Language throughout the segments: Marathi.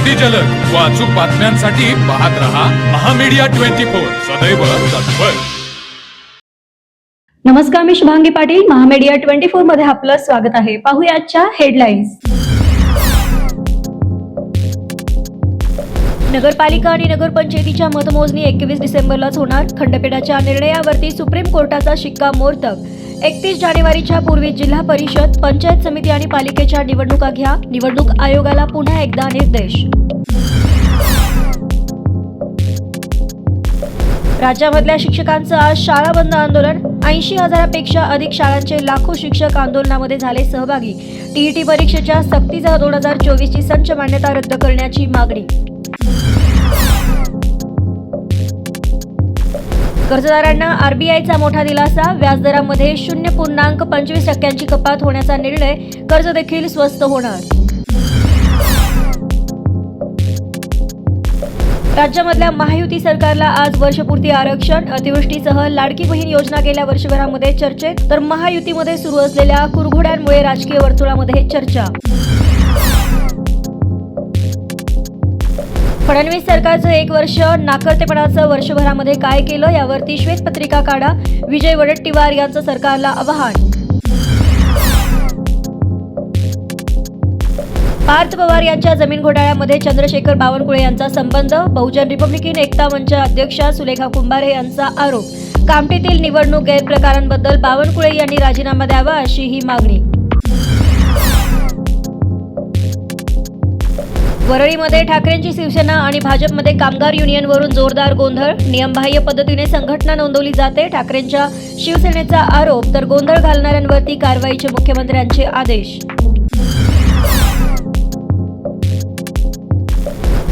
अगदी जलद व अचूक बातम्यांसाठी पाहत रहा महामीडिया 24 सदैव तत्पर। नमस्कार, मी शुभांगी पाटील, महामीडिया 24 मध्ये आपलं स्वागत आहे। पाहूया आजच्या हेडलाईन्स। नगरपालिका आणि नगरपंचायतीच्या मतमोजणी 21 डिसेंबरलाच होणार। खंडपीठाच्या निर्णयावरती सुप्रीम कोर्टाचा शिक्कामोर्तब। 31 जानेवारीच्या पूर्वी जिल्हा परिषद, पंचायत समिती आणि पालिकेच्या निवडणुका घ्या। निवडणूक आयोगाला पुन्हा एकदा निर्देश। राज्यामधल्या शिक्षकांचं आज शाळा बंद आंदोलन। 80,000पेक्षा अधिक शाळांचे लाखो शिक्षक आंदोलनामध्ये झाले सहभागी। टीईटी परीक्षेच्या सक्तीसह 2024 ची संच मान्यता रद्द करण्याची मागणी। कर्जदारांना आरबीआयचा मोठा दिलासा। व्याजदरामध्ये 0.25% कपात होण्याचा निर्णय। कर्ज देखील स्वस्त होणार। राज्यामधल्या महायुती सरकारला आज वर्षपूर्ती आरक्षण। अतिवृष्टीसह लाडकी बहीण योजना गेल्या वर्षभरामध्ये चर्चेत, तर महायुतीमध्ये सुरू असलेल्या कुरघोड्यांमुळे राजकीय वर्तुळामध्ये चर्चा। फडणवीस सरकारचं 1 वर्ष नाकर्तेपणाचं वर्षभरामध्ये काय केलं यावरती श्वेतपत्रिका काढा। विजय वडेट्टीवार यांचं सरकारला आवाहन। पार्थ पवार यांच्या जमीन घोटाळ्यामध्ये चंद्रशेखर बावनकुळे यांचा संबंध। बहुजन रिपब्लिकन एकता मंच अध्यक्षा सुलेखा कुंभारे यांचा आरोप। कामठीतील निवडणूक गैरप्रकारांबद्दल बावनकुळे यांनी राजीनामा द्यावा अशी ही मागणी। वरळीमध्ये ठाकरेंची शिवसेना आणि भाजपमध्ये कामगार युनियनवरून जोरदार गोंधळ। नियमबाह्य पद्धतीने संघटना नोंदवली जाते, ठाकरेंच्या शिवसेनेचा आरोप, तर गोंधळ घालणाऱ्यांवरती कारवाईचे मुख्यमंत्र्यांचे आदेश।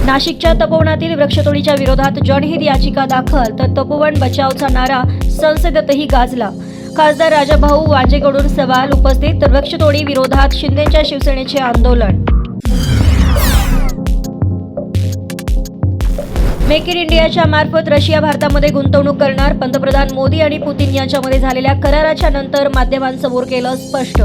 नाशिकच्या तपोवनातील वृक्षतोडीच्या विरोधात जनहित याचिका दाखल, तर तपोवन बचावचा नारा संसदेतही गाजला। खासदार राजाभाऊ वाजेकडून सवाल उपस्थित, तर वृक्षतोडी विरोधात शिंदेच्या शिवसेनेचे आंदोलन। मेक इन इंडियाच्या मार्फत रशिया भारतामध्ये गुंतवणूक करणार। पंतप्रधान मोदी आणि पुतीन यांच्यामध्ये झालेल्या कराराच्या नंतर माध्यमांसमोर केलं स्पष्ट।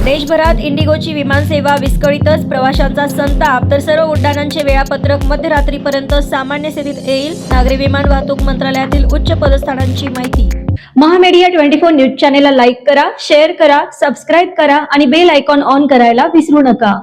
देशभरात इंडिगोची विमानसेवा विस्कळीतच, प्रवाशांचा संताप, तर सर्व उड्डाणांचे वेळापत्रक मध्यरात्रीपर्यंत सामान्य स्थितीत येईल। नागरी विमान वाहतूक मंत्रालयातील उच्च पदस्थानांची माहिती। महामीडिया 24 न्यूज चॅनेलला लाईक करा, शेअर करा, सबस्क्राईब करा आणि बेल आयकॉन ऑन करायला विसरू नका।